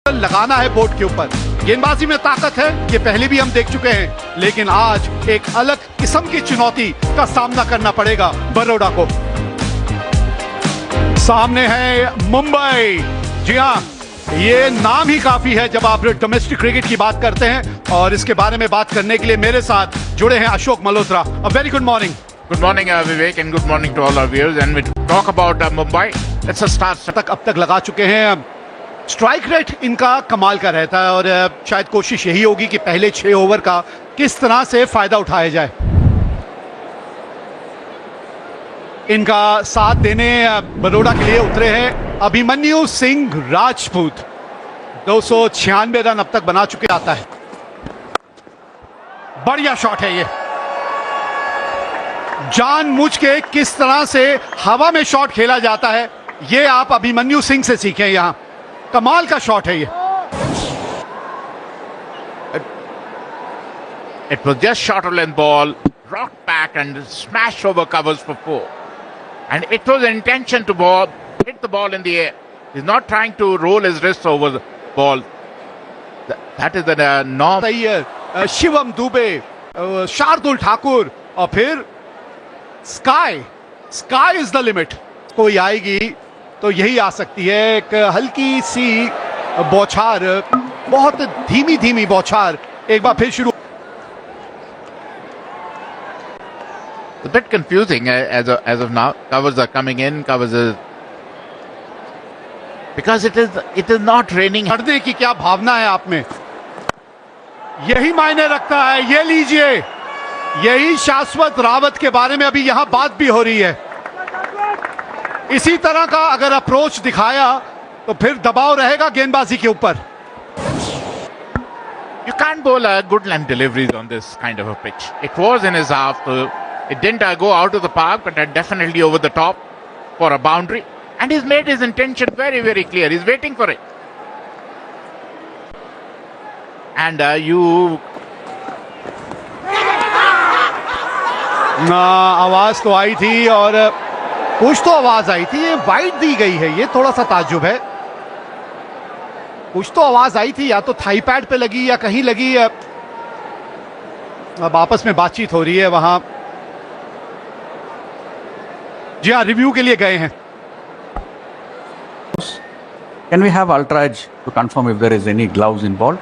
लगाना है बोर्ड के ऊपर। गेंदबाजी में ताकत है, ये पहले भी हम देख चुके हैं, लेकिन आज एक अलग किस्म की चुनौती का सामना करना पड़ेगा बड़ौदा को। सामने है मुंबई। जी हाँ, ये नाम ही काफी है जब आप डोमेस्टिक क्रिकेट की बात करते हैं, और इसके बारे में बात करने के लिए मेरे साथ जुड़े हैं Ashok Malhotra. A very good morning. Good morning, Vivek, and good morning to all our viewers. And we talk about Mumbai. Let's start. अब तक लगा चुके हैं। स्ट्राइक रेट इनका कमाल का रहता है, और शायद कोशिश यही होगी कि पहले 6 ओवर का किस तरह से फायदा उठाया जाए। इनका साथ देने बड़ौदा के लिए उतरे हैं अभिमन्यु सिंह राजपूत। 296 रन अब तक बना चुके आता है। बढ़िया शॉट है ये। जानबूझ के किस तरह से हवा में शॉट खेला जाता है, ये आप अभिमन्यु सिंह से सीखें। यहां कमाल का शॉट है ये। It was just short of length ball, rocked back and smashed over covers for 4. And it was an intention to hit the ball in the air. He's not trying to roll his wrists over the ball. That is the norm. Shivam Dubey, Shardul Thakur, और फिर sky is the limit. कोई आएगी तो यही आ सकती है। एक हल्की सी बौछार, बहुत धीमी धीमी बौछार, एक बार फिर शुरू। It's a bit confusing as of now. Covers are coming in. Because it is not raining. हटने की क्या भावना है आप में, यही मायने रखता है। ये लीजिए, यही शाश्वत रावत के बारे में अभी यहां बात भी हो रही है। इसी तरह का अगर अप्रोच दिखाया तो फिर दबाव रहेगा गेंदबाजी के ऊपर। You can't bowl good length deliveries on this kind of a pitch. It was in his half, so it didn't go out of the park, but definitely over the top for a boundary. And he's made his intention very, very clear. He's waiting for it. And आवाज तो आई थी, और कुछ तो आवाज आई थी। ये wide दी गई है, ये थोड़ा सा ताज्जुब है। कुछ तो आवाज आई थी, या तो थाई पैड पे लगी या कहीं लगी। अब आपस में बातचीत हो रही है वहां। जी हाँ, रिव्यू के लिए गए हैं। Can we have ultra edge to confirm if there is any gloves involved?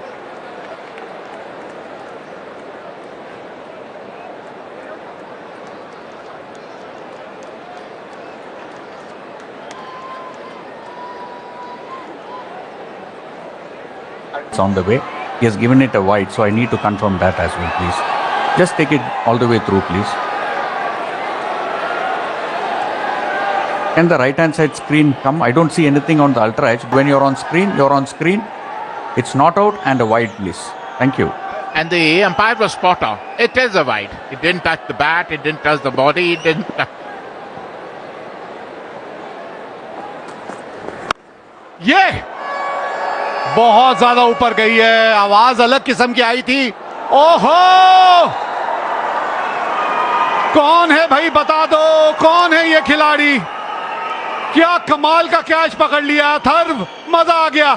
It's on the way. He has given it a wide, so I need to confirm that as well, please. Just take it all the way through, please. Can the right hand side screen come? I don't see anything on the ultra edge. When you're on screen, you're on screen. It's not out and a wide, please. Thank you. And the umpire was spot on. It is a wide. It didn't touch the bat. It didn't touch the body. It didn't touch. ये बहुत ज्यादा ऊपर गई है। आवाज अलग किस्म की आई थी। ओहो, कौन है भाई, बता दो कौन है ये खिलाड़ी। क्या कमाल का कैच पकड़ लिया, थर्व, मजा आ गया।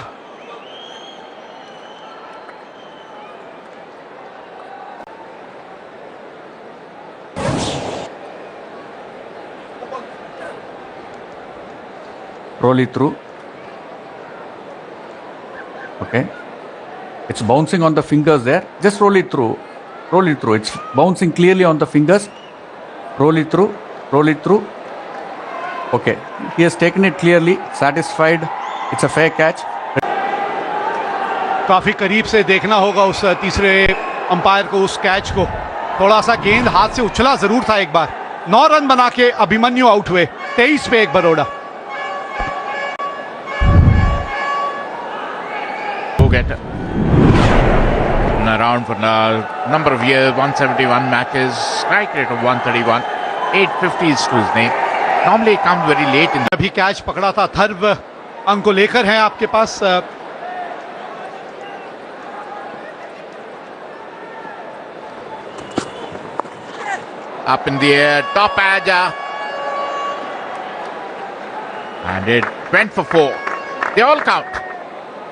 Roll it through. Okay. It's bouncing on the fingers there. Just roll it through. Roll it through. It's bouncing clearly on the fingers. Roll it through. Roll it through. Okay. He has taken it clearly. Satisfied. It's a fair catch. काफी करीब से देखना होगा उस तीसरे umpire को, उस catch को। थोड़ा सा गेंद हाथ से उछला जरूर था एक बार। 9 रन बना के अभिमन्यु आउट हुए। 23 पे 1 Baroda. Get around for a number of years, 171 matches, strike rate of 131, 850s to his name. Normally it comes very late in the... अभी कैच पकड़ा था थर्व, अंक को लेकर हैं आपके पास। Up in the air, top edge, and it went for 4. They all count.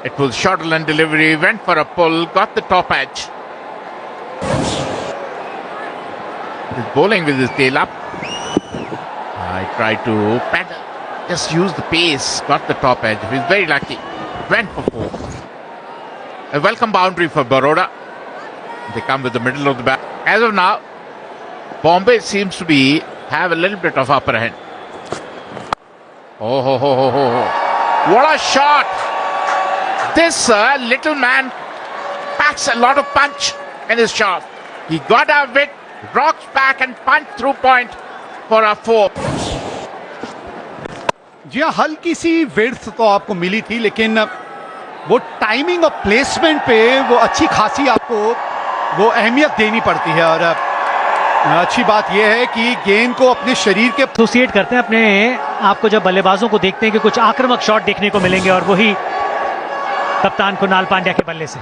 It was shuttle and delivery, went for a pull, got the top edge. He's bowling with his tail up. I tried to paddle, just use the pace, got the top edge. He's very lucky. Went for 4. A welcome boundary for Baroda. They come with the middle of the bat. As of now, Bombay seems to have a little bit of upper hand. Oh, ho, ho, ho, ho, ho. What a shot! This little man packs a lot of punch in his shot. He got out of it, rocks back and punch through point for a 4. जी हाँ, हल्की सी width तो आपको मिली थी, लेकिन वो timing और placement पे वो अच्छी खासी आपको वो अहमियत देनी पड़ती है। और अच्छी बात यह है कि गेंद को अपने शरीर के एसोसिएट करते हैं अपने आप को जब बल्लेबाजों को देखते हैं कि कुछ आक्रामक शॉट देखने को मिलेंगे, और वही कप्तान कुणाल पांड्या के बल्ले से।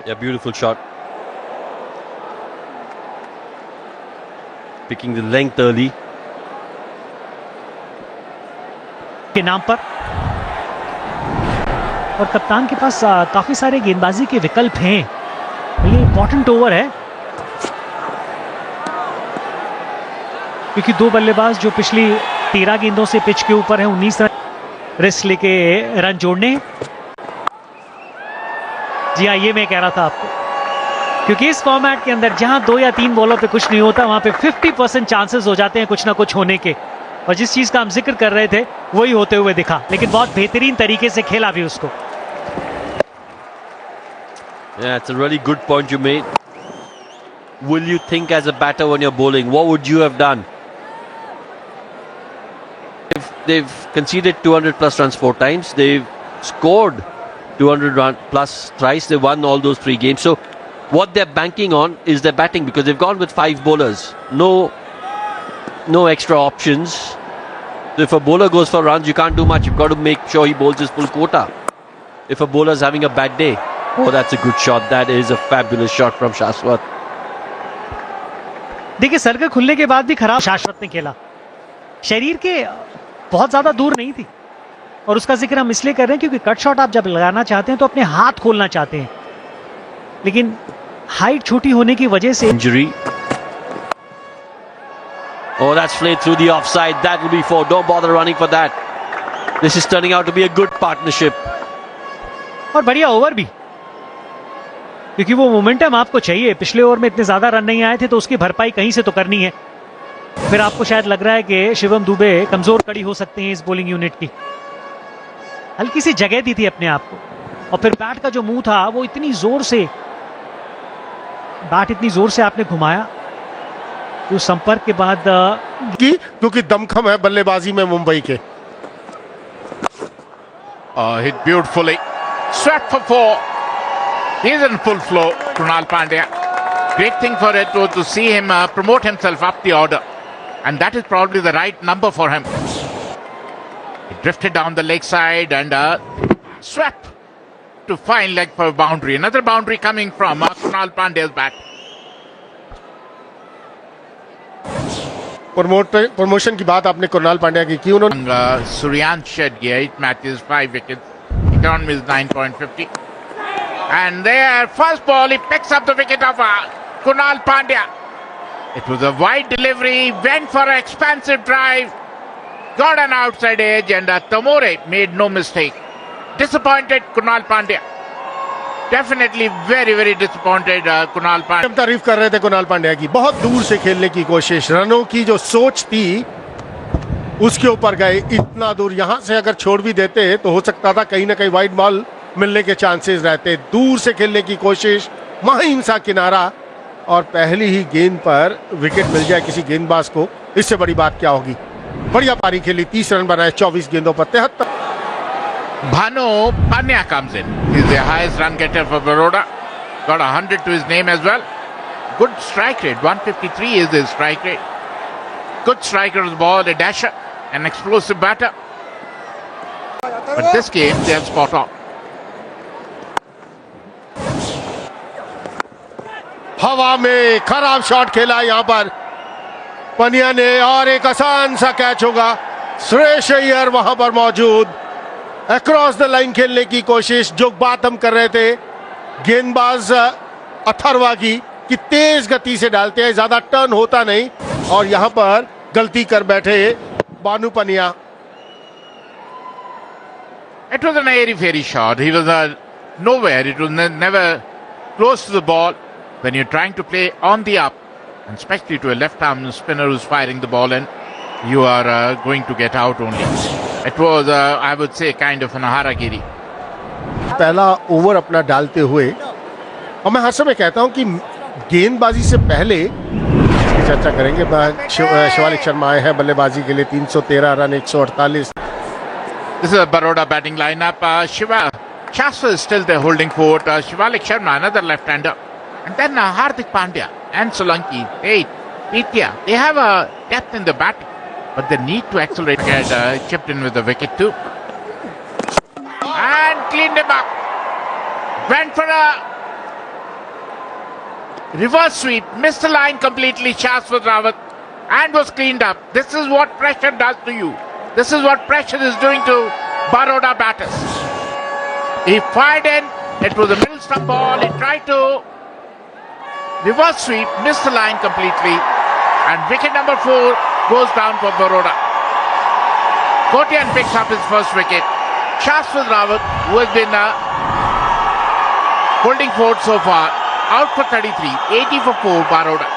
Yeah, beautiful shot. Picking the length early. के नाम पर, और कप्तान के पास काफी सारे गेंदबाजी के विकल्प हैं। ये इंपॉर्टेंट ओवर है क्योंकि 2 बल्लेबाज जो पिछली 13 गेंदों से पिच के ऊपर हैं, 19 रन रिस्क लेके रन जोड़ने। जी हाँ, ये मैं कह रहा था आपको, क्योंकि इस फॉर्मेट के अंदर जहां 2 या 3 बॉलों पे कुछ नहीं होता, वहां पे 50% चांसेस हो जाते हैं कुछ ना कुछ होने के। और जिस चीज का हम जिक्र कर रहे थे वही होते हुए दिखा, लेकिन बहुत बेहतरीन तरीके से खेला भी उसको। Yeah, it's a really good point you made. Will you think as a batter when you're bowling? What would you have done? If they've conceded 200 plus runs 4 times, they've scored 200 run plus thrice, they won all those 3 games. So what they're banking on is their batting, because they've gone with 5 bowlers. No extra options. So if a bowler goes for runs, you can't do much. You've got to make sure he bowls his full quota. If a bowler's having a bad day, oh, that's a good shot. That is a fabulous shot from Shashwat. देखिए, circle खुलने के बाद भी खराब शाश्वत ने खेला, शरीर के बहुत ज्यादा दूर नहीं थी। और उसका जिक्र हम इसलिए कर रहे हैं क्योंकि कट शॉट आप जब लगाना चाहते हैं तो अपने हाथ खोलना चाहते हैं, लेकिन हाइट छोटी होने की वजह से Injury. Oh, that's played through the offside. That will be 4. Don't bother running for that. This is turning out to be a good partnership. और बढ़िया ओवर भी, क्योंकि वो मोमेंटम आपको चाहिए। पिछले ओवर में इतने ज्यादा रन नहीं आए थे, तो उसकी भरपाई कहीं से तो करनी है। फिर आपको शायद लग रहा है कि शिवम दुबे कमजोर कड़ी हो सकते हैं इस बॉलिंग यूनिट की। हल्की सी जगह दी थी अपने आप को, और फिर बैट का जो मुंह था वो इतनी जोर से आपने घुमाया, तो संपर्क के बाद क्योंकि दमखम है बल्लेबाजी में मुंबई के। Hit beautifully. Swept for 4. He's in full flow, Krunal Pandya. Great thing for it was to see him promote himself up the order. And that is probably the right number for him. He drifted down the leg side and swept to fine leg for a boundary. Another boundary coming from Krunal Pandya's bat. Promotion की बात आपने कुणाल पांड्या की उन्होंने Suryansh shed 8 matches, 5 wickets. Economy is 9.50. And there, first ball, he picks up the wicket of Kunal Pandya. It was a wide delivery, went for an expansive drive, got an outside edge, and Tamore made no mistake. Disappointed Kunal Pandya. Definitely very, very disappointed Kunal Pandya. तारीफ कर रहे थे कुणाल पांड्या की, बहुत दूर से खेलने की कोशिश, रनों की जो सोच थी उसके ऊपर गए। इतना दूर यहां से अगर छोड़ भी देते तो हो सकता था कहीं ना कहीं वाइड बॉल मिलने के चांसेस रहते। दूर से खेलने की कोशिश, महीन सा किनारा, और पहली ही गेंद पर विकेट मिल जाए किसी गेंदबाज को, इससे बड़ी बात क्या होगी। बढ़िया पारी खेली, 30 रन बनाए 24 गेंदों पर 73। Bhanu Pandya comes in. He's the highest run getter for Baroda. Got 100 to his name as well. Good strike rate. 153 is his strike rate. Good striker of the ball, a dasher, an explosive batter. But this game, they have spot on. हवा में खराब shot खेला यहां पर पंड्या ने, और एक आसान सा कैच होगा। सुरेश अय्यर वहां पर मौजूद, अक्रॉस द लाइन खेलने की कोशिश। जो बात हम कर रहे थे गेंदबाज अथर्वा की, कि तेज गति से डालते हैं, ज्यादा टर्न होता नहीं, और यहां पर गलती कर बैठे बानू पनिया। It was an airy-fairy shot. He was nowhere. It was never close to the ball. When you're trying to play on the up, and especially to a left-arm spinner who's firing the ball in, you are going to get out only. It was, I would say, kind of an haragiri. पहला over अपना डालते हुए, और मैं हर समय कहता हूं कि गेंदबाजी से पहले चर्चा करेंगे। शिवालिक शर्मा आए हैं बल्लेबाजी के लिए, 313 run, 148। This is a Baroda batting lineup. Shaswat is still there holding fort. Shivalik Sharma, another left-hander. And then Hardik Pandya and Solanki, Pitya. They have a depth in the batting, but they need to accelerate. Get chipped in with the wicket too. And cleaned him up. Went for a reverse sweep. Missed the line completely, Shaswat Rawat. And was cleaned up. This is what pressure does to you. This is what pressure is doing to Baroda batters. He fired in. It was a middle stump ball. He tried to reverse sweep, missed the line completely. And wicket number 4 goes down for Baroda. Kotian picks up his first wicket. Shaswat Rawat, who has been holding fort so far, out for 33, 80 for 4, Baroda.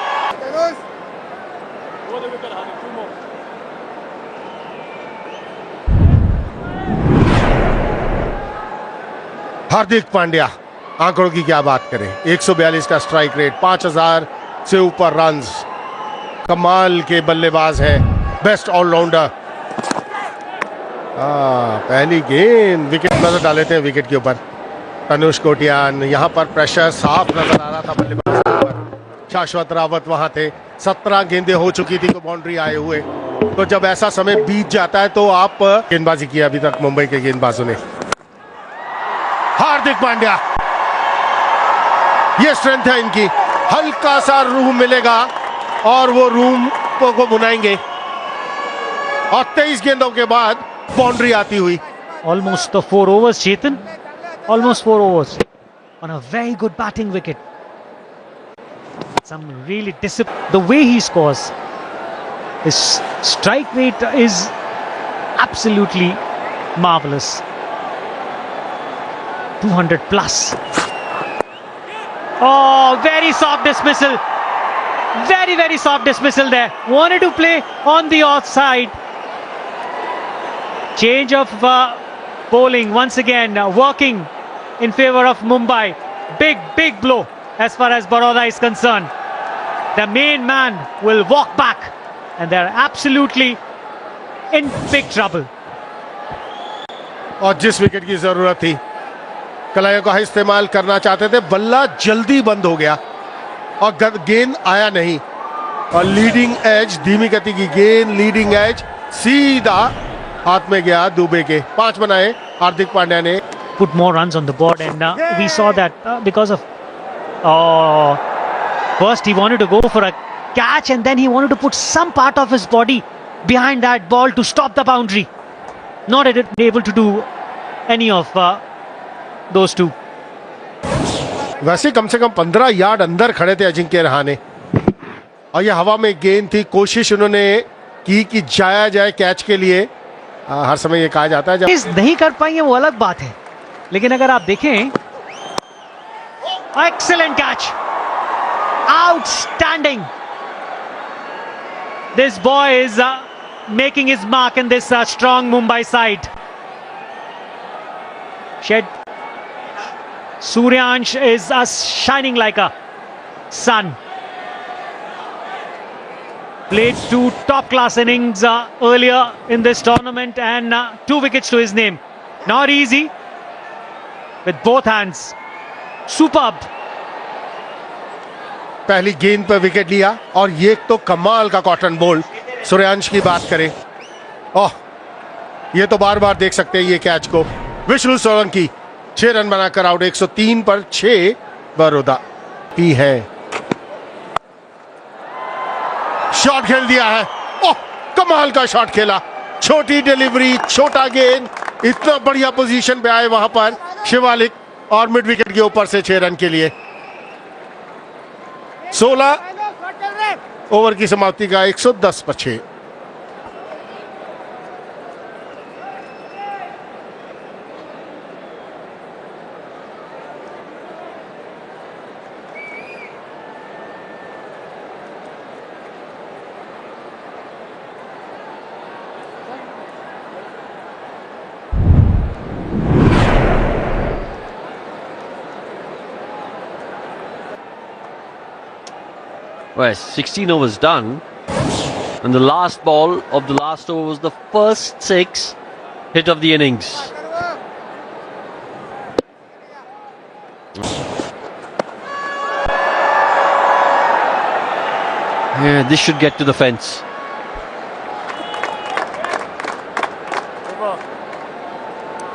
Hardik Pandya, आंकड़ों की क्या बात करें, 142 का strike rate, 5000 से ऊपर runs, कमाल के बल्लेबाज हैं, बेस्ट ऑलराउंडर। पहली गेंद विकेट नजर डाल लेते हैं विकेट के ऊपर। तनुष कोटियान, यहां पर प्रेशर साफ नजर आ रहा था बल्लेबाज के ऊपर। शाश्वत रावत वहां थे, 17 गेंदें हो चुकी थी, तो बाउंड्री आए हुए। तो जब ऐसा समय बीत जाता है तो आप गेंदबाजी की अभी तक मुंबई के गेंदबाजों ने। हार्दिक पांड्या, ये स्ट्रेंथ है इनकी, हल्का सा रूम मिलेगा और वो रूम को बुनाएंगे। और 23 गेंदों के बाद बाउंड्री आती हुई। Almost the 4 overs, Chetan. Almost 4 overs on a very good batting wicket. Some really discipline. The way he scores, his strike rate is absolutely marvelous. 200 plus. Oh, very soft dismissal. Very, very soft dismissal there. Wanted to play on the offside. Change of bowling once again, working in favor of Mumbai. Big, big blow as far as Baroda is concerned. The main man will walk back and they're absolutely in big trouble. और जिस wicket की जरूरत थी, कलाइयों का इस्तेमाल करना चाहते थे, बल्ला जल्दी बंद हो गया और गेंद आया नहीं। और लीडिंग एज, धीमी गति की गेंद, लीडिंग एज सीधा हाथ में गया दुबे के। 5 बनाए हार्दिक पांड्या ने। Put more runs on the board, and we saw that because of first he wanted to go for a catch and then he wanted to put some part of his body behind that ball to stop the boundary. Not able to do any of those two. वैसे कम से कम 15 yard अंदर खड़े थे अजिंक्य रहाणे, और ये हवा में गेंद थी। कोशिश उन्होंने की कि जाया जाए कैच के लिए। हर समय ये कहा जाता है जब इस नहीं कर पाएंगे वो अलग बात है, लेकिन अगर आप देखें, excellent catch, outstanding. This boy is making his mark in this strong Mumbai side. Suryansh is shining like a sun. Played 2 top-class innings earlier in this tournament and 2 wickets to his name. Not easy with both hands. Superb. पहली गेंद पर wicket लिया, और ये तो कमाल का cotton ball. Suryansh की बात करें, ओह, ये तो बार बार देख सकते हैं ये कैच को। विष्णु सोलंकी 6 रन बनाकर आउट। 103 पर 6 बड़ौदा पी है। शॉट खेल दिया है, ओह, कमाल का शॉट खेला। छोटी डिलीवरी, छोटा गेंद, इतना बढ़िया पोजीशन पे आए वहां पर शिवालिक और मिड विकेट के ऊपर से 6 रन के लिए। 16 ओवर की समाप्ति का 110 पर 6। Well, 16 overs done, and the last ball of the last over was the first 6 hit of the innings. Yeah, this should get to the fence.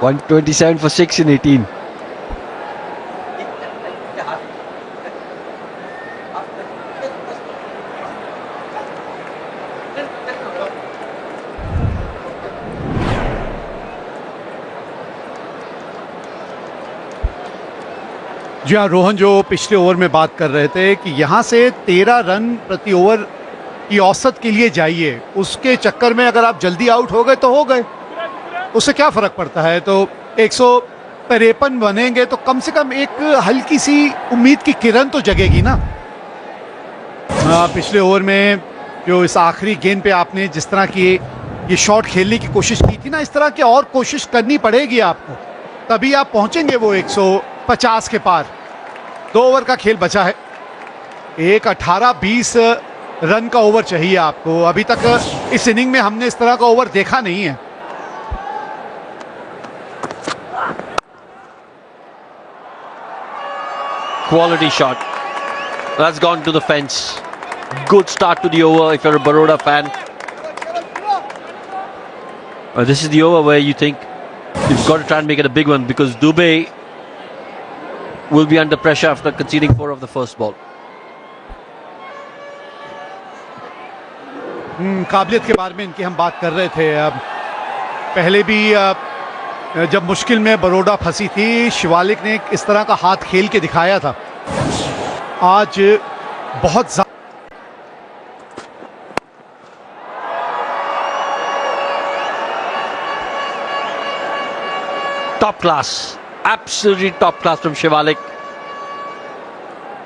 $127 for 6 in 18. जी हाँ रोहन, जो पिछले ओवर में बात कर रहे थे कि यहाँ से 13 रन प्रति ओवर की औसत के लिए जाइए, उसके चक्कर में अगर आप जल्दी आउट हो गए तो हो गए, उससे क्या फर्क पड़ता है। तो 153 बनेंगे तो कम से कम एक हल्की सी उम्मीद की किरण तो जगेगी ना। पिछले ओवर में जो इस आखिरी गेंद पे आपने जिस तरह की ये शॉट खेलने की कोशिश की थी ना, इस तरह की और कोशिश करनी पड़ेगी आपको, तभी आप पहुंचेंगे वो 150 के पार। 2 ओवर का खेल बचा है, एक 18-20 रन का ओवर चाहिए आपको। अभी तक इस इनिंग में हमने इस तरह का ओवर देखा नहीं है। Quality shot. That's gone to the fence. Good start to the over if you're a Baroda fan. This is the over where you think you've got to try and make it a big one, because Dubey will be under pressure after conceding 4 of the first ball. काबिलियत के बारे में इनकी हम बात कर रहे थे। अब पहले भी जब मुश्किल में बड़ौदा फंसी थी, शिवालिक ने इस तरह का हाथ खेल के दिखाया था। आज बहुत Top class, absolutely top class from Shivalik.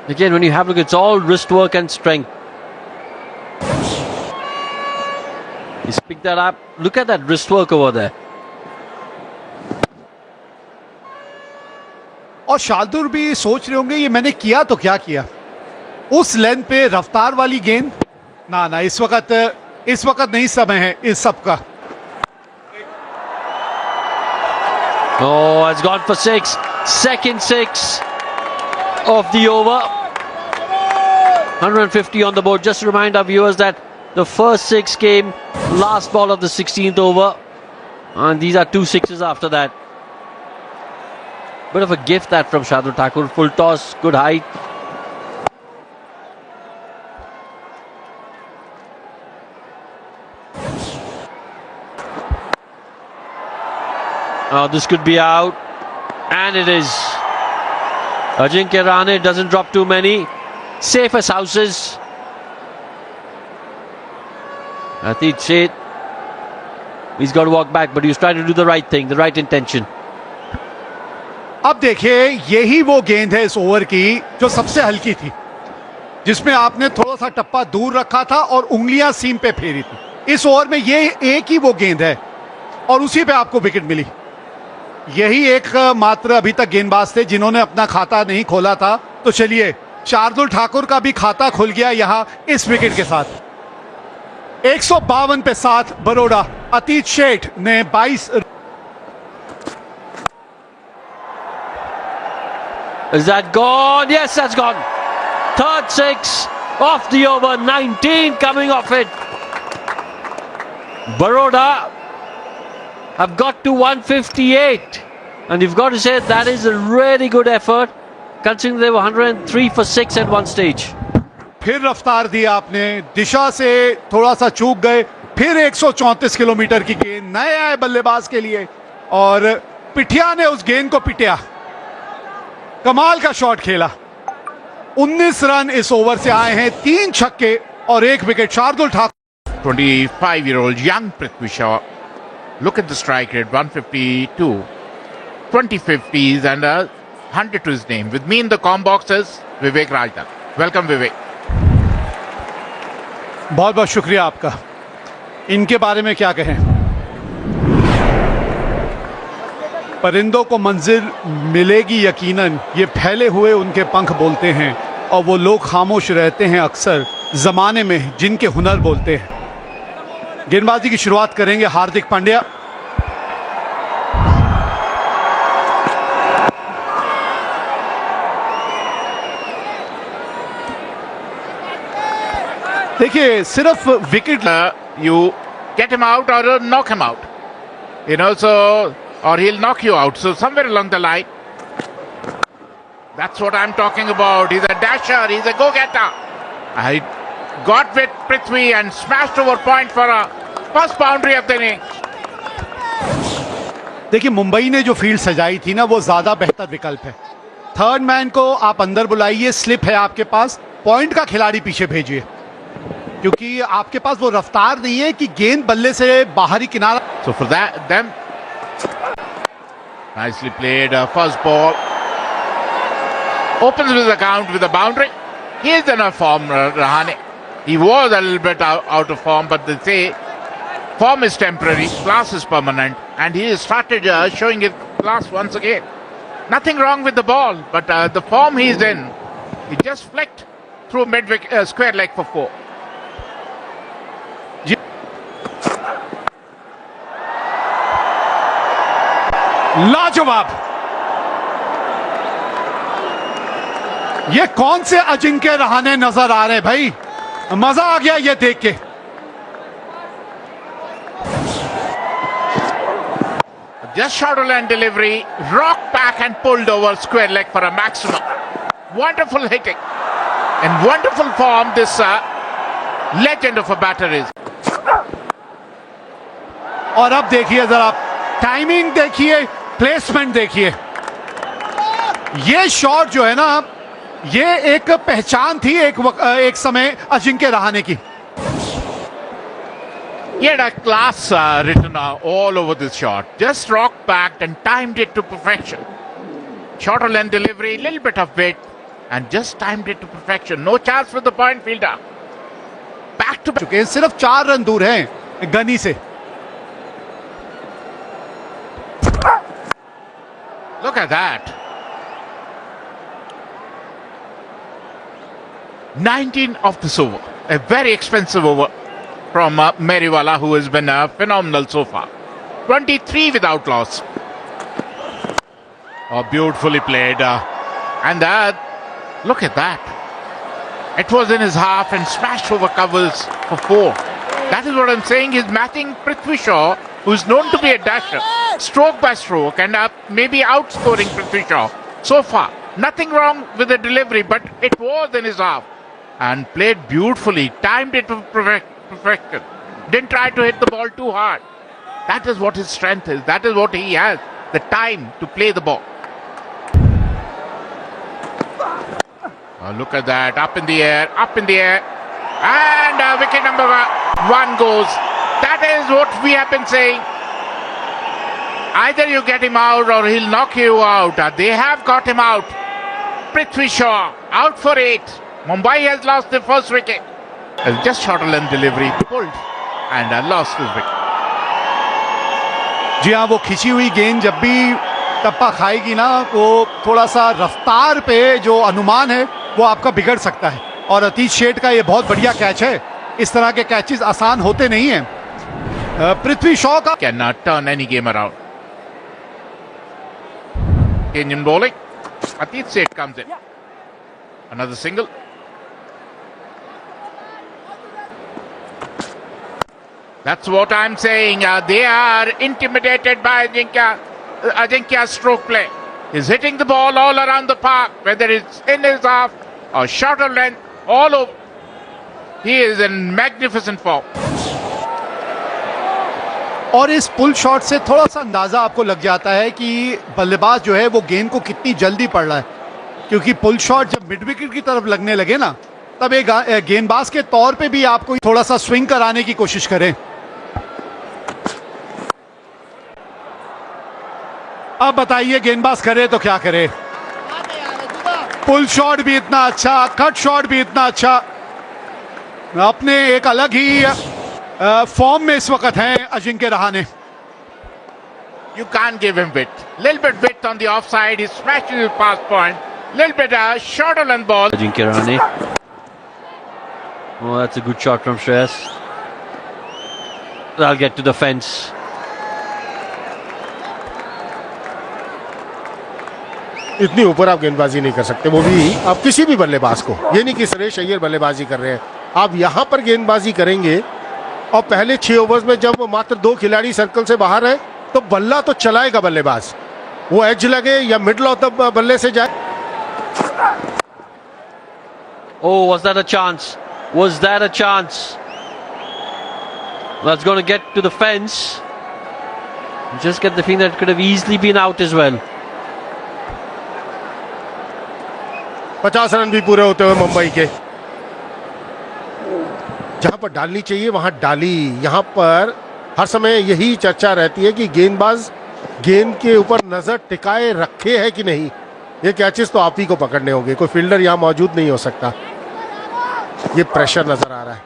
Again, when you have a look, it's all wrist work and strength. He's picked that up. Look at that wrist work over there. और शार्दुल भी सोच रहे होंगे ये मैंने किया तो क्या किया। उस लेंथ पे रफ्तार वाली गेंद ना इस वक्त नहीं समय है इस सब का। Oh, it's gone for 6. Second 6 of the over. 150 on the board. Just to remind our viewers that the first 6 came last ball of the 16th over, and these are 2 sixes after that. Bit of a gift that from Shardul Thakur. Full toss, good height. Oh, this could be out, and it is. Ajinkya Rahane doesn't drop too many. Safe as houses. Atit Sheth, he's got to walk back, but he was trying to do the right thing, the right intention. अब देखिए, यही वो गेंद है इस over की जो सबसे हल्की थी, जिसमें आपने थोड़ा सा टप्पा दूर रखा था और उंगलियां सीम पे फेरी थी। इस ओवर में ये एक ही वो गेंद है और उसी पे आपको विकेट मिली। यही एक मात्र अभी तक गेंदबाज थे जिन्होंने अपना खाता नहीं खोला था। तो चलिए, शार्दुल ठाकुर का भी खाता खुल गया यहां इस विकेट के साथ। 152 पे 7 बड़ौदा। अतीत शेठ ने 22। Is that gone? Yes, that's gone. Third 6 off the over. 19 coming off it. Baroda have got to 158, and you've got to say that is a really good effort, considering they were 103 for 6 at one stage. फिर रफ्तार दी आपने, दिशा से थोड़ा सा चूक गए, फिर 134 kilometre की गेंद नए आए बल्लेबाज के लिए और पिठिया ने उस गेंद को पिटिया। कमाल का शॉट खेला। 19 रन इस ओवर से आए हैं, 3 छक्के और 1 wicket. Shardul Thakur 25-year-old young Prithvi Shaw. Look at the strike rate, 152, 20 50s and 100 to his name. With me in the comm box is Vivek Rajdan. Welcome Vivek. बहुत बहुत शुक्रिया आपका। इनके बारे में क्या कहें, परिंदों को मंजिल मिलेगी यकीनन, ये फैले हुए उनके पंख बोलते हैं और वो लोग खामोश रहते हैं अक्सर जमाने में जिनके हुनर बोलते हैं। गेंदबाजी की शुरुआत करेंगे हार्दिक पांड्या। देखिए सिर्फ wicket You get him out or knock him out. You know, so, or he'll knock you out. So somewhere along the line, that's what I'm talking about. He's a dasher, he's a go-getter. I got with Prithvi and smashed over point for a first boundary of the innings. देखिए मुंबई ने जो field सजाई थी ना, वो ज्यादा बेहतर विकल्प है। थर्ड मैन को आप अंदर बुलाइए, स्लिप है आपके पास, पॉइंट का खिलाड़ी पीछे भेजिए, क्योंकि आपके पास वो रफ्तार नहीं है कि गेंद बल्ले से बाहरी किनारा। So for that, them nicely played. First ball opens with the count with a boundary. He is in a form, Rahane. He was a little bit out of form, but they say form is temporary, class is permanent, and he has started showing his class once again. Nothing wrong with the ball, but the form he's in, he just flicked through square leg for 4. लाजवाब। ये कौन से अजिंक्य रहाणे नजर आ रहे हैं भाई, मजा आ गया ये देख के। Just shuttle and delivery, rocked back and pulled over square leg for a maximum. Wonderful hitting and wonderful form this legend of a batter is. और अब देखिए जरा, टाइमिंग देखिए, प्लेसमेंट देखिए। ये शॉट जो है ना, ये एक पहचान थी एक समय अजिंक्य रहाणे की। He had a class written all over this shot. Just rocked back and timed it to perfection. Shorter length delivery, little bit of weight, and just timed it to perfection. No chance for the point fielder. Back to back. चुके हैं, सिर्फ 4 run दूर हैं गनी से। Look at that. 19 of this over. A very expensive over from Meriwala, who has been phenomenal so far. 23 without loss. Oh, beautifully played. And look at that. It was in his half and smashed over covers for 4. That is what I'm saying. He's matching Prithvi Shaw, who's known to be a dasher, stroke by stroke, and maybe outscoring Prithvi Shaw so far. Nothing wrong with the delivery, but it was in his half. And played beautifully, timed it to perfection. Didn't try to hit the ball too hard. That is what his strength is. That is what he has, the time to play the ball. Oh, look at that, up in the air, and wicket number 1 goes. That is what we have been saying. Either you get him out or he'll knock you out. They have got him out. Prithvi Shaw out for 8. Mumbai has lost the first wicket. Just shorter length delivery, pulled and lost his wicket. जी हाँ, वो खिंची हुई गेंद जब भी टप्पा खाएगी ना, वो थोड़ा सा रफ्तार पे जो अनुमान है वो आपका बिगड़ सकता है। और अतीश शेठ का ये बहुत बढ़िया कैच है। इस तरह के कैचेस आसान होते नहीं हैं। पृथ्वी शॉ का cannot turn any game around. Indian bowling. Atish Seth comes in. Another single. That's what I'm saying. They are intimidated by Ajinkya's stroke play. He's hitting the ball all around the park, whether it's in his half or shorter length, all over. He is in magnificent form. और इस pull shot से थोड़ा सा अंदाजा आपको लग जाता है कि बल्लेबाज जो है वो गेंद को कितनी जल्दी पड़ रहा है, क्योंकि पुल शॉट जब मिड विकेट की तरफ लगने लगे ना, तब एक गेंदबाज के तौर पे भी आपको थोड़ा सा स्विंग कराने की कोशिश करें। अब बताइए गेंदबाज करे तो क्या करे। पुल शॉट भी इतना अच्छा, कट शॉट भी इतना अच्छा, अपने एक अलग ही फॉर्म में इस वक्त हैं Ajinkya Rahane. You can't give him width. Little bit width on the offside. He smashes his pass point. Little bit shorter length ball. Ajinkya Rahane. Oh, that's a good shot from Shreyas. That'll get to the fence. इतनी ऊपर आप गेंदबाजी नहीं कर सकते, वो भी आप किसी भी बल्लेबाज को। ये नहीं कि सुरेश अय्यर बल्लेबाजी कर रहे हैं, आप यहां पर गेंदबाजी करेंगे और पहले 6 ओवर्स में जब मात्र 2 खिलाड़ी सर्कल से बाहर है तो बल्ला तो चलाएगा बल्लेबाज, वो एज लगे या मिडल ऑफ द बल्ले से जाए। Oh, was that a chance? Was that a chance? That's going to get to the fence. Just get the feeling that it could have easily been out as well. 50 run भी पूरे होते हुए मुंबई के। जहां पर डालनी चाहिए वहां डाली। यहां पर हर समय यही चर्चा रहती है कि गेंदबाज गेंद के ऊपर नजर टिकाए रखे है कि नहीं। ये कैचेस तो आप ही को पकड़ने होंगे, कोई फील्डर यहां मौजूद नहीं हो सकता। ये प्रेशर नजर आ रहा है।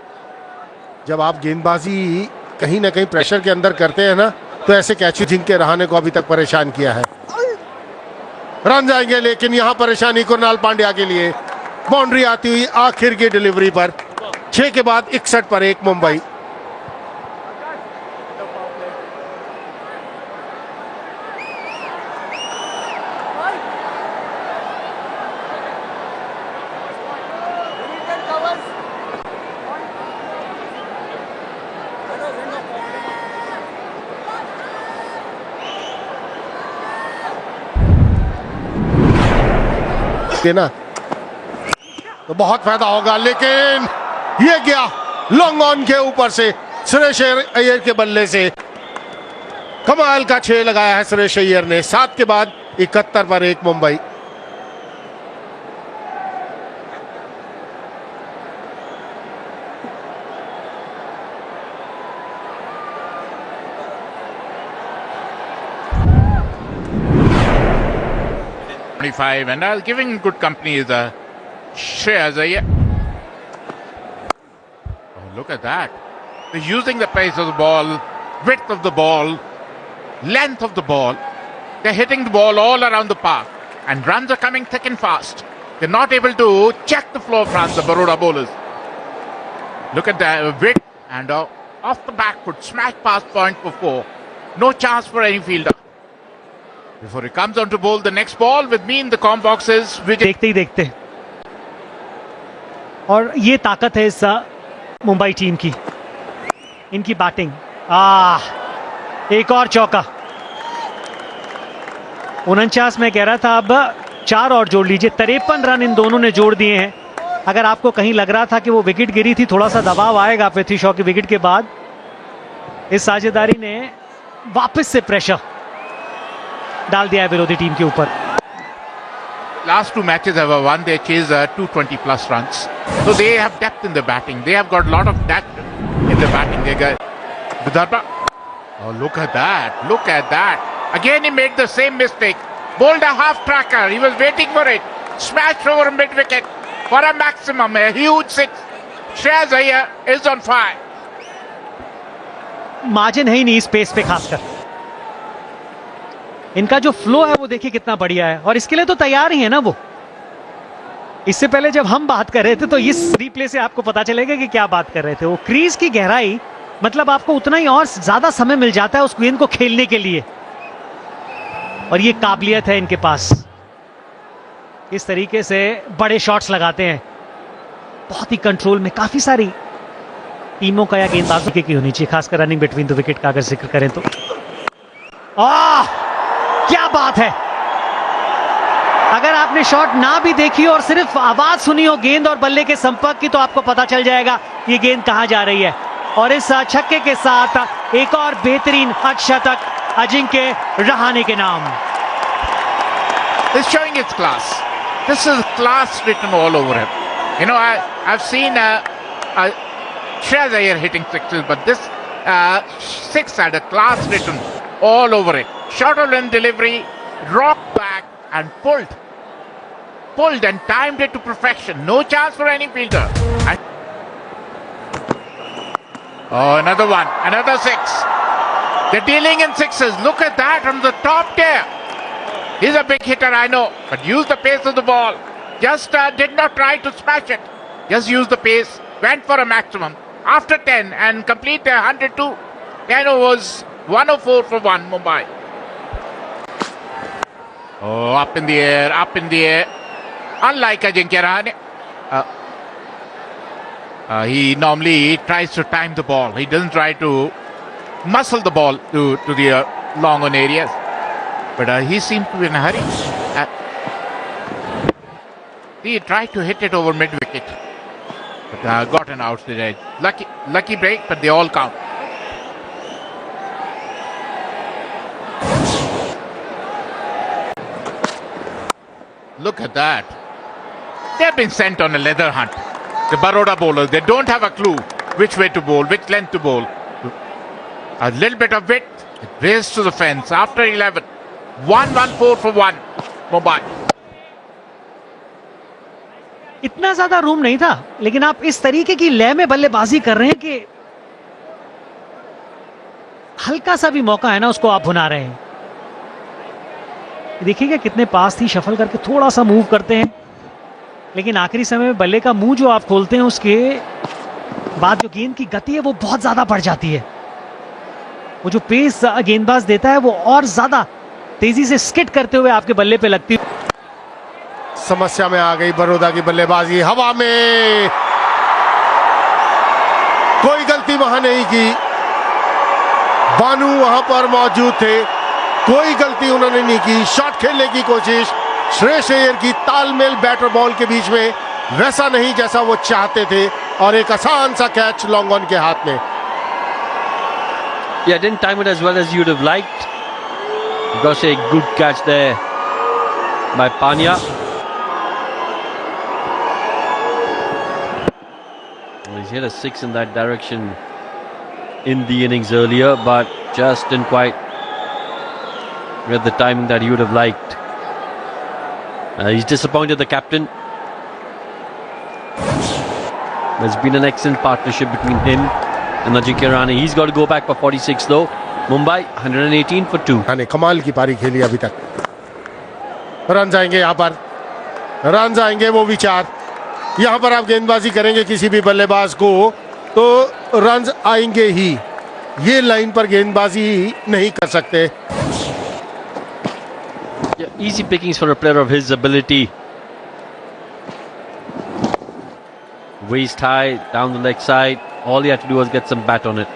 जब आप गेंदबाजी कहीं ना कहीं प्रेशर के अंदर करते हैं ना, तो ऐसे कैचेस जिनके रहाणे को अभी तक परेशान किया है। रन जाएंगे, लेकिन यहां परेशानी कुणाल पांड्या के लिए। बाउंड्री आती हुई आखिर की डिलीवरी पर 6 के बाद 61 पर 1 मुंबई। देना तो बहुत फायदा होगा, लेकिन ये गया लॉन्ग ऑन के ऊपर से सुरेश अय्यर के बल्ले से। कमाल का 6 लगाया है सुरेश अय्यर ने। 7 के बाद 71 पर 1 Mumbai. And giving good company is Shreyas Iyer. Oh, look at that. They're using the pace of the ball, width of the ball, length of the ball. They're hitting the ball all around the park. And runs are coming thick and fast. They're not able to check the flow of runs, the Baroda bowlers. Look at that width and off the back foot, smash past point for 4. No chance for any fielder. Before he comes on to bowl the next ball with me in the com boxes. देखते ही देखते, और ये ताकत है इस Mumbai team की, इनकी batting. एक और चौका। 49 में कह रहा था, अब 4 और जोड़ लीजिए। 53 रन इन दोनों ने जोड़ दिए हैं। अगर आपको कहीं लग रहा था कि वो विकेट गिरी थी, थोड़ा सा दबाव आएगा पृथ्वी शॉ की विकेट के बाद, इस साझेदारी ने वापस से प्रेशर डाल दिया है विरोधी टीम के ऊपर। Last 2 matches have won. They chased 220 plus runs. So they have depth in the batting. They have got a lot of depth in the batting. They got Vidarbha. Oh, look at that. Look at that. Again, he made the same mistake. Bowled a half tracker. He was waiting for it. Smashed over mid wicket for a maximum. A huge 6. Shreyas Iyer is on fire. Margin है ही नहीं इस pace पे, खासकर इनका जो flow है वो देखिए कितना बढ़िया है, और इसके लिए तो तैयार ही है ना वो। इससे पहले जब हम बात कर रहे थे तो इस रिप्ले से आपको पता चलेगा कि क्या बात कर रहे थे। वो क्रीज की गहराई, मतलब आपको उतना ही और ज्यादा समय मिल जाता है उस गेंद को खेलने के लिए, और ये काबिलियत है इनके पास। इस तरीके से बड़े शॉट्स लगाते हैं, बहुत ही कंट्रोल में। काफी सारी टीमों का या गेंदबाजों की होनी चाहिए, खासकर रनिंग बिटवीन द विकेट का अगर जिक्र करें तो। क्या बात है! अगर आपने शॉट ना भी देखी और सिर्फ आवाज सुनी हो गेंद और बल्ले के संपर्क की, तो आपको पता चल जाएगा ये गेंद कहां जा रही है। और इस छक्के के साथ एक और बेहतरीन अर्धशतक अजिंक्य रहाणे के नाम। He's showing its class. This is class written all over him. You know, I've seen Shreyas Iyer hitting sixes, but this six had a class written all over it. Short of limb delivery, rocked back and pulled and timed it to perfection. No chance for any fielder. And oh, another one, another six. They're dealing in sixes. Look at that on the top tier. He's a big hitter, I know, but used the pace of the ball. Just did not try to smash it. Just used the pace, went for a maximum. After 10 and complete 102, 10 overs, 104 for 1, Mumbai. Oh, up in the air. Unlike Ajinkya Rahane, he normally tries to time the ball. He doesn't try to muscle the ball to the long on areas. But he seemed to be in a hurry. He tried to hit it over mid-wicket. But got an outside edge. Lucky break, but they all count. Look at that. They've been sent on a leather hunt. The Baroda bowlers, they don't have a clue which way to bowl, which length to bowl. A little bit of width, it raced to the fence after 11. 114 for 1, Mumbai. इतना ज्यादा room नहीं था, लेकिन आप इस तरीके की लय में बल्लेबाजी कर रहे हैं कि हल्का सा भी मौका है ना, उसको आप भुना रहे हैं। देखिएगा कितने पास थी, शफल करके थोड़ा सा मूव करते हैं, लेकिन आखिरी समय में बल्ले का मुंह जो आप खोलते हैं उसके बाद जो गेंद की गति है वो बहुत ज्यादा बढ़ जाती है। वो जो पेस गेंदबाज देता है वो और ज्यादा तेजी से स्किट करते हुए आपके बल्ले पे लगती है। समस्या में आ गई बड़ौदा की बल्लेबाजी। हवा में कोई गलती वहां नहीं की, बानू वहां पर मौजूद थे, कोई गलती उन्होंने नहीं की। शॉट खेलने की कोशिश श्रेयस अय्यर की, तालमेल बैटर बॉल के बीच में वैसा नहीं जैसा वो चाहते थे, और एक आसान सा कैच लॉन्ग ऑन के हाथ में। Yeah, didn't time it as well as you'd have liked. Got a good catch there by Panya. He's hit a six in that direction in the innings earlier, but just didn't quite get the timing that he would have liked. He's disappointed the captain. There's been an excellent partnership between him and Ajinkya Rahane. He's got to go back for 46 though. Mumbai 118 for 2. ने कमाल की पारी खेली अभी तक। Run आएंगे यहाँ पर, रन आएंगे, वो विचार यहाँ पर आप गेंदबाजी करेंगे किसी भी बल्लेबाज को तो रन आएंगे ही। ये लाइन पर गेंदबाजी नहीं कर सकते। Yeah, easy pickings for a player of his ability. Waist high down the leg side. All he had to do was get some bat on it.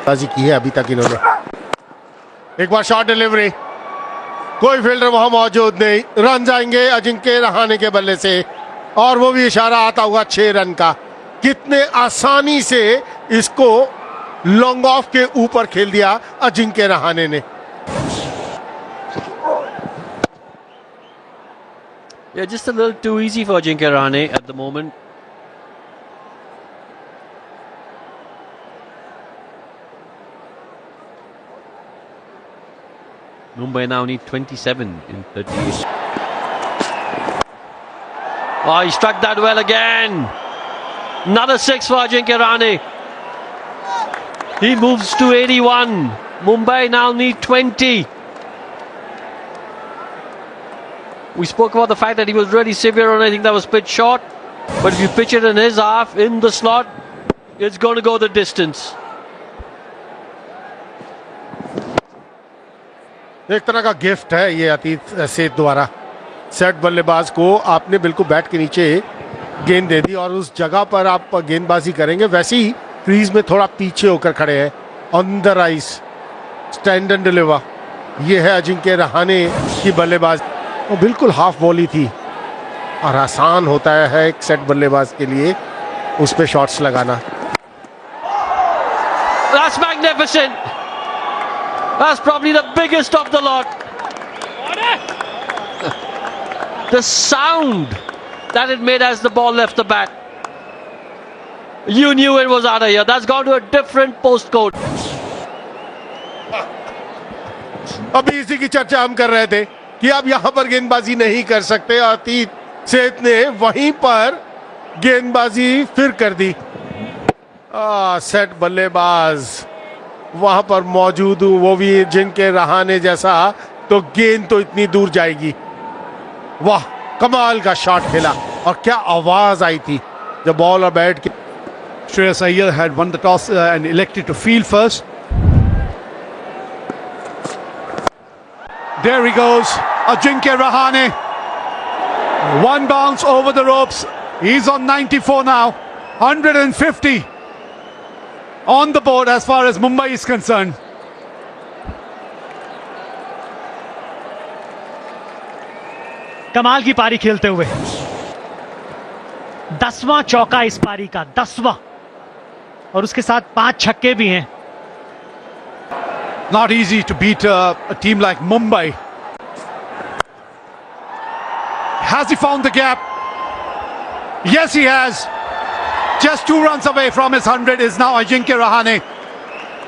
बाजी की है अभी तक इन्होंने। एक बार शॉट डिलीवरी, कोई फील्डर वहां मौजूद नहीं। रन जाएंगे अजिंक्य रहाणे के बल्ले से, और वो भी इशारा आता हुआ 6 रन का। कितने आसानी से इसको लॉन्ग ऑफ के ऊपर खेल दिया अजिंक्य रहाणे ने। Yeah, just a little too easy for Ajinkya Rahane at the moment. Mumbai now need 27 in 38. Oh, he struck that well again. Another 6 for Ajinkya Rahane. He moves to 81. Mumbai now need 20. We spoke about the fact that he was really severe on anything that was pitched short. But if you pitch it in his half, in the slot, it's going to go the distance. एक तरह का gift है ये अतीत सेठ द्वारा। Set बल्लेबाज को आपने बिल्कुल बैट के नीचे गेंद दे दी और उस जगह पर आप गेंदबाजी करेंगे। वैसे ही क्रीज में थोड़ा पीछे होकर खड़े हैं, on the rise, stand and deliver. ये है अजिंक्य रहाणे की बल्लेबाज। वो बिल्कुल हाफ बॉली थी, और आसान होता है एक सेट बल्लेबाज के लिए उस पे शॉट्स लगाना। That's magnificent. That's probably the biggest of the lot. The sound that it made as the ball left the bat. You knew it was out of here. That's gone to a different postcode. अभी इसी की चर्चा हम कर रहे थे कि अब यहां पर गेंदबाजी नहीं कर सकते। अतीत सेठ ने वहीं पर गेंदबाजी फिर कर दी। सेट बल्लेबाज वहां पर मौजूद हूं, वो भी जिनके रहाने जैसा, तो गेंद तो इतनी दूर जाएगी। वाह, कमाल का शॉट खेला और क्या आवाज आई थी जब बॉल और बैट के। Shreyas Iyer had won the toss and elected to field first. There he goes, Ajinkya Rahane. One bounce over the ropes. He's on 94 now. 150 on the board as far as Mumbai is concerned. कमाल की पारी खेलते हुए 10वां चौका इस पारी का, 10वां, और उसके साथ 5 छक्के भी हैं। Not easy to beat a team like Mumbai. Has he found the gap? Yes, he has. Just 2 runs away from his 100 is now Ajinkya Rahane.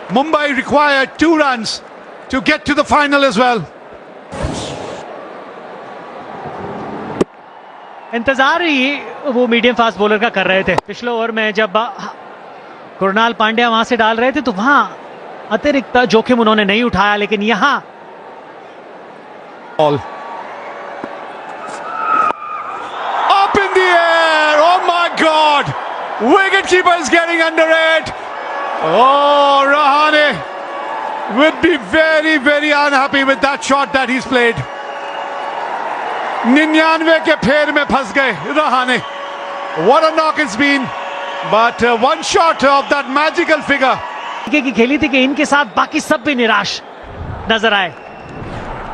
Mumbai required 2 runs to get to the final as well. इंतजार ही वो medium fast bowler का कर रहे थे। पिछले over में जब कुणाल पांड्या वहां से डाल रहे थे तो वहां अतिरिक्त जोखिम उन्होंने नहीं उठाया, लेकिन यहां Ball. Up in the air. Oh my God. Wicketkeeper is getting under it. Oh, Rahane would be very, very unhappy with that shot that he's played. 99 के फेर में फंस गए Rahane. What a knock it's been. But one shot of that magical figure. की खेली थी कि इनके साथ बाकी सब भी निराश नजर आए।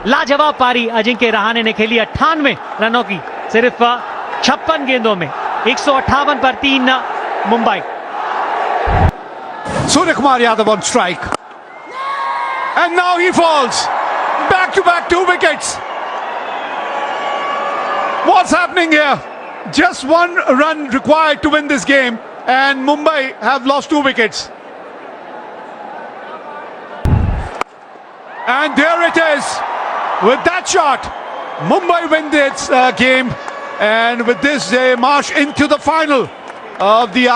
लाजवाब पारी अजिंक्य रहाणे ने खेली 98 रनों की सिर्फ 56 गेंदों में, 158 पर 3 Mumbai. Suryakumar Yadav on strike. And now he falls. Back to back 2 wickets. What's happening here? Just 1 run required to win this game, and Mumbai have lost 2 wickets. And there it is. With that shot, Mumbai win this game, and with this they march into the final of the